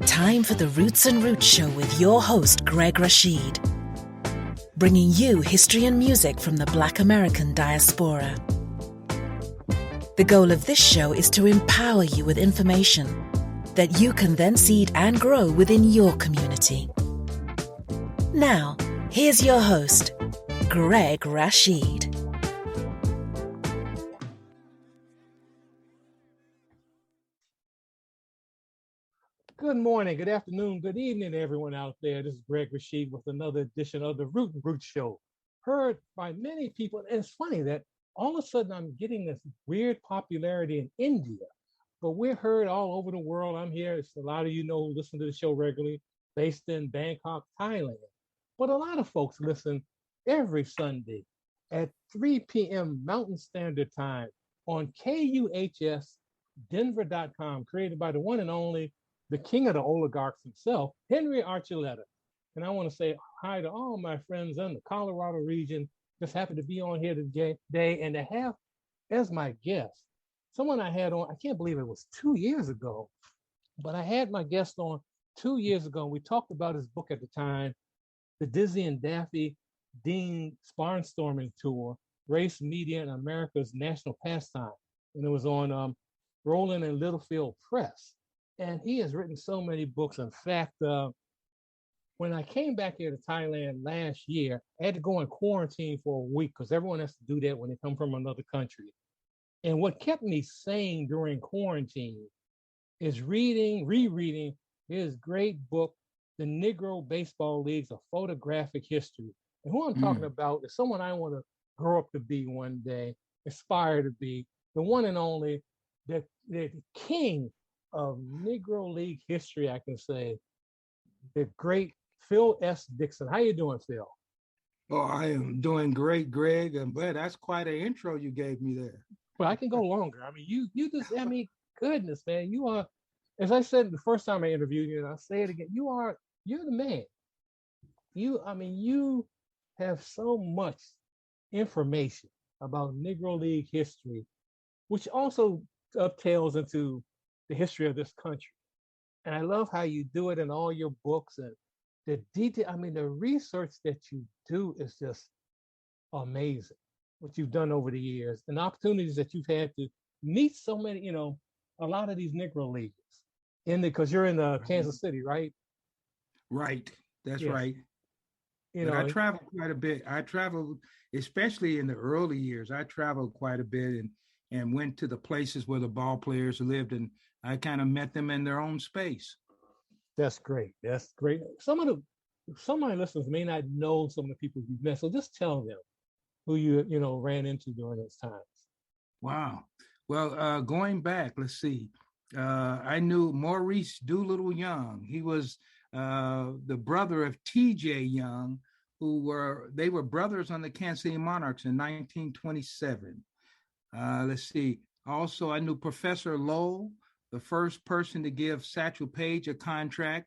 Time for the Roots and Roots Show with your host, Greg Rashid. Bringing you history and music from the Black American diaspora. The goal of this show is to empower you with information that you can then seed and grow within your community. Now, here's your host, Greg Rashid. Good morning, good afternoon, good evening, everyone out there. This is Greg Rashid with another edition of the Root and Root Show. Heard by many people, and it's funny that all of a sudden I'm getting this weird popularity in India, but we're heard all over the world. I'm here, it's a lot of you know who listen to the show regularly, based in Bangkok, Thailand. But a lot of folks listen every Sunday at 3 p.m. Mountain Standard Time on KUHSdenver.com, created by the one and only the king of the oligarchs himself, Henry Archuleta. And I want to say hi to all my friends in the Colorado region. Just happy to be on here today and to have as my guest someone I had on, I can't believe it was 2 years ago, but I had my guest on 2 years ago. And we talked about his book at the time, The Dizzy and Daffy Dean Barnstorming Tour, Race, Media, and America's National Pastime. And it was on Roland and Littlefield Press. And he has written so many books. In fact, when I came back here to Thailand last year, I had to go in quarantine for a week because everyone has to do that when they come from another country. And what kept me sane during quarantine is rereading his great book, The Negro Baseball Leagues, A Photographic History. And who I'm talking about is someone I want to grow up to be one day, aspire to be, the one and only, the king of Negro League history, I can say, the great Phil S. Dixon. How you doing, Phil? Oh, I am doing great, Greg. And boy, that's quite an intro you gave me there. Well, I can go longer. I mean, you just, I mean, goodness, man, you are, as I said the first time I interviewed you, and I'll say it again, you're the man. You have so much information about Negro League history, which also dovetails into the history of this country. And I love how you do it in all your books, and the detail, I mean, the research that you do is just amazing, what you've done over the years and opportunities that you've had to meet so many, a lot of these Negro Leaguers because you're in Kansas City, right? Right. That's yes. right. I traveled quite a bit. I traveled, especially in the early years, I traveled quite a bit and went to the places where the ball players lived, and I kind of met them in their own space. That's great. That's great. Some of my listeners may not know some of the people you've met, so just tell them who you ran into during those times. Wow. Well, going back, let's see. I knew Maurice Doolittle Young. He was the brother of T.J. Young, they were brothers on the Kansas City Monarchs in 1927. Let's see. Also, I knew Professor Lowell, the first person to give Satchel Paige a contract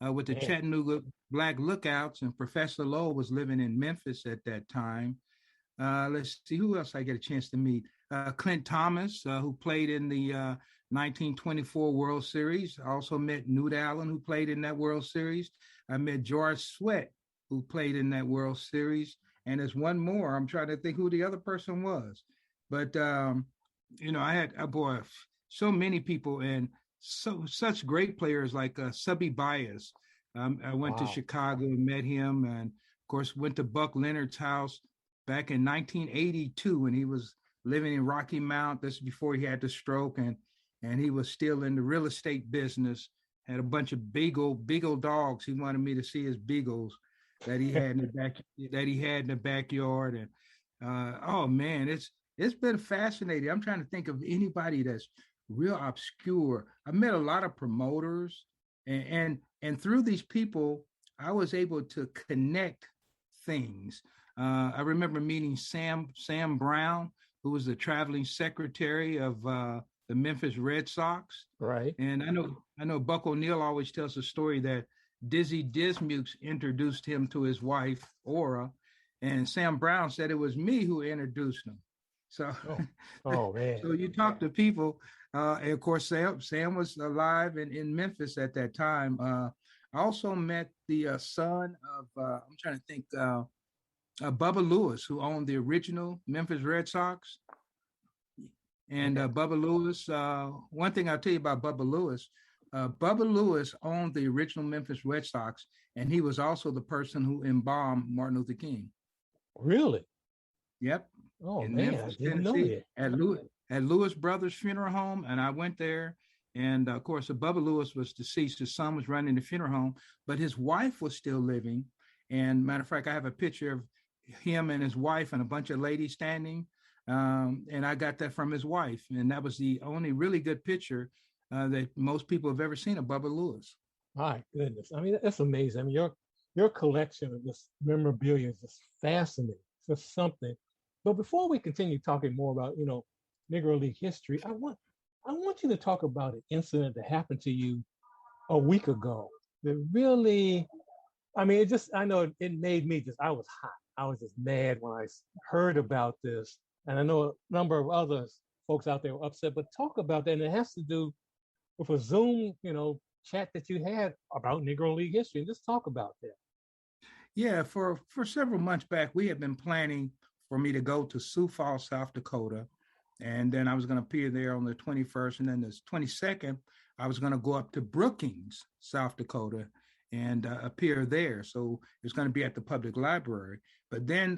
with the Chattanooga Black Lookouts, and Professor Lowell was living in Memphis at that time. Let's see, who else I get a chance to meet? Clint Thomas, who played in the 1924 World Series. I also met Newt Allen, who played in that World Series. I met George Sweat, who played in that World Series. And there's one more. I'm trying to think who the other person was. But, I had, so many people and such great players like Subby Bias. I went to Chicago and met him, and of course went to Buck Leonard's house back in 1982 when he was living in Rocky Mount. This is before he had the stroke, and he was still in the real estate business. Had a bunch of beagle dogs. He wanted me to see his beagles that he had in the backyard. And oh man, it's been fascinating. I'm trying to think of anybody that's real obscure. I met a lot of promoters, and through these people, I was able to connect things. I remember meeting Sam Brown, who was the traveling secretary of the Memphis Red Sox. Right. And I know Buck O'Neill always tells a story that Dizzy Dismukes introduced him to his wife, Ora, and Sam Brown said it was me who introduced him. So, oh man. So you talk to people, And of course, Sam was alive in Memphis at that time. I also met the son of, I'm trying to think, Bubba Lewis, who owned the original Memphis Red Sox. And Okay. Bubba Lewis, one thing I'll tell you about Bubba Lewis owned the original Memphis Red Sox, and he was also the person who embalmed Martin Luther King. Really? Yep. Oh In man, I Memphis, didn't know Tennessee, that. at Lewis Brothers Funeral Home, and I went there. And of course, Bubba Lewis was deceased. His son was running the funeral home, but his wife was still living. And matter of fact, I have a picture of him and his wife and a bunch of ladies standing. And I got that from his wife, and that was the only really good picture that most people have ever seen of Bubba Lewis. My goodness. I mean, that's amazing. I mean, your collection of this memorabilia is just fascinating. It's just something. But before we continue talking more about, Negro League history, I want you to talk about an incident that happened to you a week ago. That really, I mean, I know it made me I was hot. I was just mad when I heard about this. And I know a number of other folks out there were upset, but talk about that. And it has to do with a Zoom, chat that you had about Negro League history. And just talk about that. Yeah, for several months back, we had been planning for me to go to Sioux Falls, South Dakota, and then I was going to appear there on the 21st, and then the 22nd, I was going to go up to Brookings, South Dakota, and appear there. So it's going to be at the public library. But then,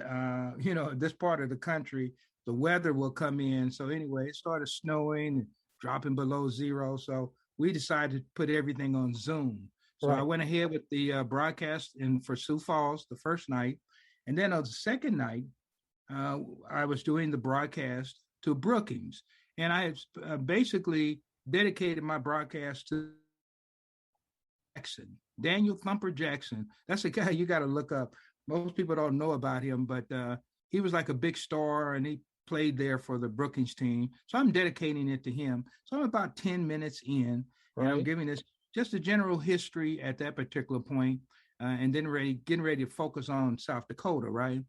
this part of the country, the weather will come in. So anyway, it started snowing, dropping below zero. So we decided to put everything on Zoom. So I went ahead with the broadcast for Sioux Falls the first night. And then on the second night, I was doing the broadcast to Brookings. And I basically dedicated my broadcast to Jackson, Daniel Thumper Jackson. That's a guy you got to look up. Most people don't know about him, but he was like a big star, and he played there for the Brookings team. So I'm dedicating it to him. So I'm about 10 minutes in, and I'm giving this just a general history at that particular point, and then getting ready to focus on South Dakota, right?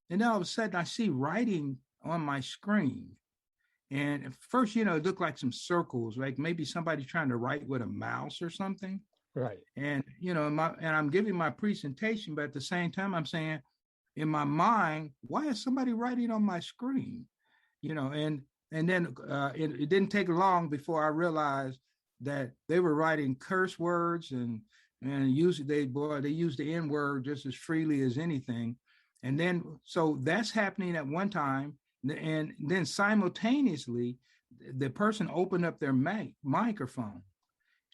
And then all of a sudden, I see writing on my screen. And at first, it looked like some circles, like maybe somebody trying to write with a mouse or something. Right. And, and I'm giving my presentation, but at the same time, I'm saying in my mind, why is somebody writing on my screen? And then it didn't take long before I realized that they were writing curse words and usually they use the N word just as freely as anything. And then, so that's happening at one time. And then simultaneously, the person opened up their microphone,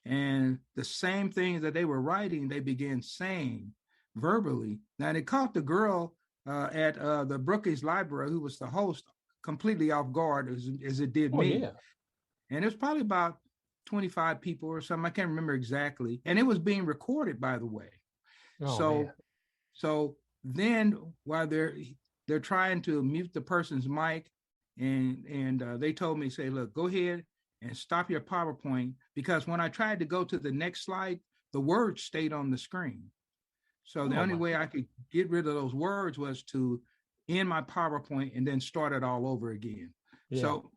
and the same thing that they were writing, they began saying verbally. Now, it caught the girl at the Brookings Library, who was the host, completely off guard as it did me. Yeah. And it was probably about 25 people or something. I can't remember exactly. And it was being recorded, by the way. So then while they're trying to mute the person's mic, and they told me, say, look, go ahead and stop your PowerPoint, because when I tried to go to the next slide, the words stayed on the screen. So the only way I could get rid of those words was to end my PowerPoint and then start it all over again. Yeah. So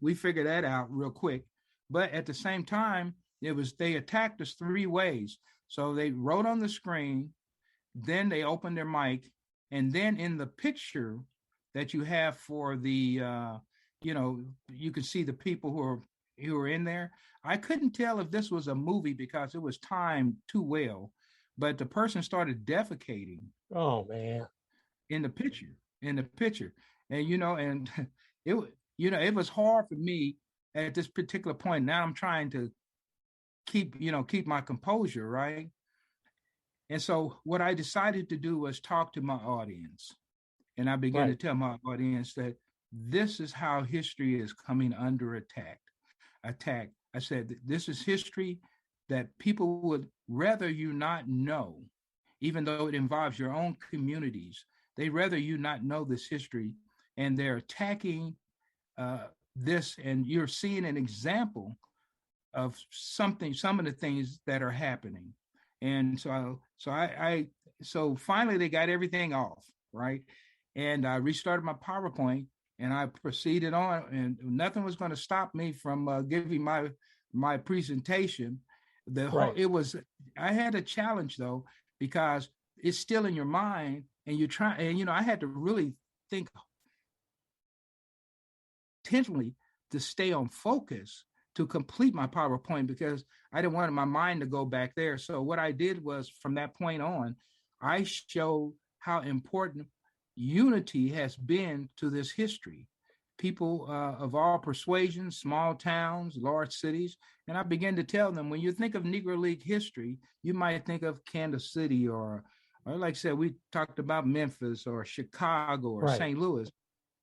we figured that out real quick. But at the same time, they attacked us three ways. So they wrote on the screen, then they opened their mic, and then in the picture that you have for the, you can see the people who are in there. I couldn't tell if this was a movie because it was timed too well, but the person started defecating. Oh man! In the picture, and and it was hard for me at this particular point. Now I'm trying to keep my composure, right? And so what I decided to do was talk to my audience. And I began to tell my audience that this is how history is coming under attack. I said, this is history that people would rather you not know, even though it involves your own communities. They'd rather you not know this history, and they're attacking this, and you're seeing an example of some of the things that are happening. And so finally they got everything off, right? And I restarted my PowerPoint, and I proceeded on, and nothing was going to stop me from giving my presentation. The whole Right. it was I had a challenge though, because it's still in your mind, and you try, and I had to really think intentionally to stay on focus to complete my PowerPoint, because I didn't want my mind to go back there. So what I did was, from that point on, I showed how important unity has been to this history. People of all persuasions, small towns, large cities. And I began to tell them, when you think of Negro League history, you might think of Kansas City, or like I said, we talked about Memphis or Chicago or Right. St. Louis,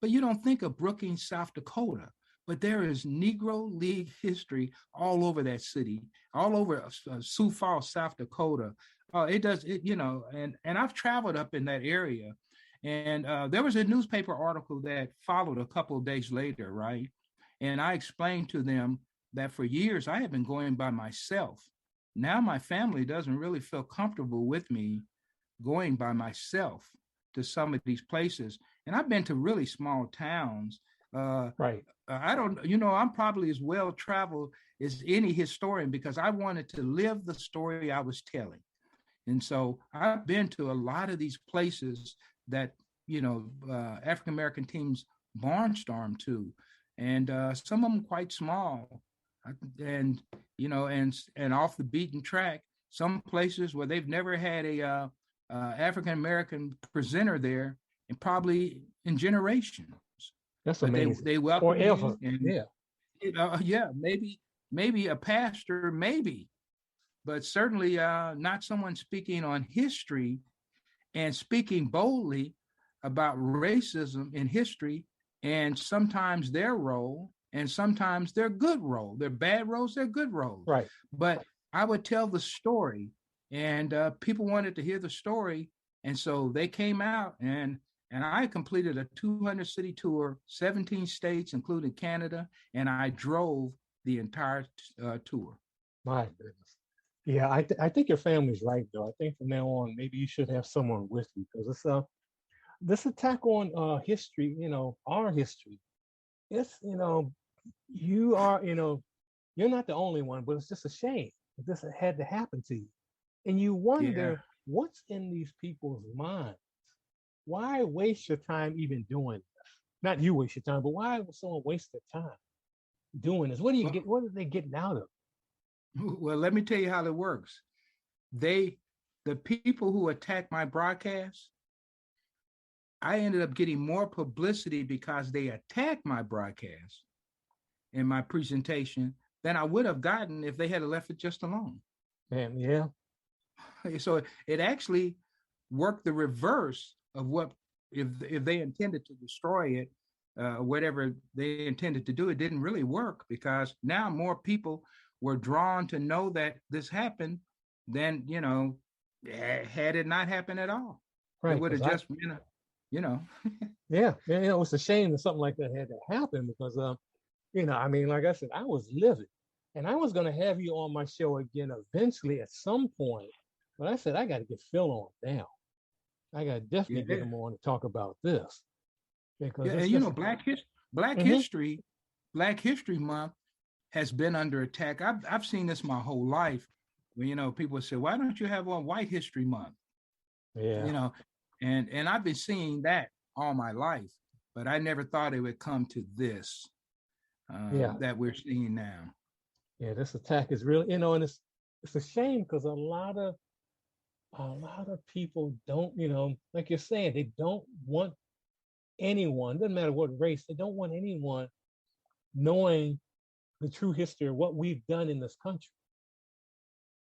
but you don't think of Brookings, South Dakota. But there is Negro League history all over that city, all over Sioux Falls, South Dakota. It does, and I've traveled up in that area. And there was a newspaper article that followed a couple of days later, right? And I explained to them that for years I had been going by myself. Now my family doesn't really feel comfortable with me going by myself to some of these places. And I've been to really small towns. Right. I don't, I'm probably as well traveled as any historian, because I wanted to live the story I was telling. And so I've been to a lot of these places that, African American teams barnstorm to, and some of them quite small, and and off the beaten track. Some places where they've never had a African American presenter there, and probably in generations. That's But amazing. they welcome Forever. you, and yeah, maybe a pastor, maybe, but certainly not someone speaking on history and speaking boldly about racism in history, and sometimes their role, and sometimes their good role. They're bad roles, they're good roles. Right. But I would tell the story, and people wanted to hear the story, and so they came out, and I completed a 200 city tour, 17 states, including Canada, and I drove the entire tour. My goodness. Yeah, I think your family's right though. I think from now on, maybe you should have someone with you, because it's this attack on history, our history. It's you are, you're not the only one, but it's just a shame that this had to happen to you. And you Yeah. wonder what's in these people's minds. Why waste your time even doing this? Not you waste your time, but why would someone waste their time doing this? What do you get? What are they getting out of it? Well, let me tell you how it works. The people who attack my broadcast, I ended up getting more publicity because they attacked my broadcast and my presentation than I would have gotten if they had left it just alone. Man, yeah. So it actually worked the reverse of what, if they intended to destroy it, whatever they intended to do, it didn't really work, because now more people were drawn to know that this happened than, had it not happened at all. Right. It would have just been Yeah, it's a shame that something like that had to happen, because I mean, like I said, I was livid, and I was going to have you on my show again eventually at some point, but I said I got to get Phil on now. I got to definitely get him on to talk about this, because Black History, Black History Month has been under attack. I've seen this my whole life. When people say, "Why don't you have on White History Month?" Yeah. And I've been seeing that all my life, but I never thought it would come to this that we're seeing now. Yeah, this attack is really, and it's a shame, because a lot of people don't, like you're saying, they don't want anyone, doesn't matter what race, they don't want anyone knowing the true history of what we've done in this country.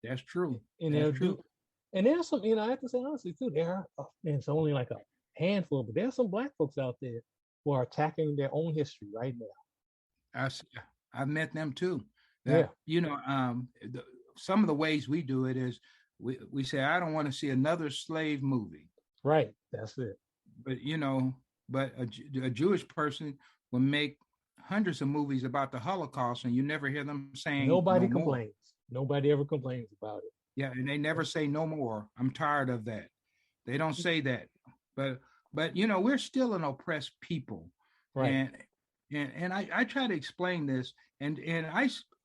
That's true. And there's some, I have to say honestly too, and it's only like a handful, but there's some Black folks out there who are attacking their own history right now. I've met them too. Some of the ways we do it is we say, I don't want to see another slave movie. Right, that's it. But a Jewish person will make hundreds of movies about the Holocaust, and you never hear them saying nobody complains. Nobody ever complains about it. Yeah, and they never say no more. I'm tired of that. They don't say that. But we're still an oppressed people. Right. And I try to explain this, and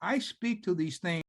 I speak to these things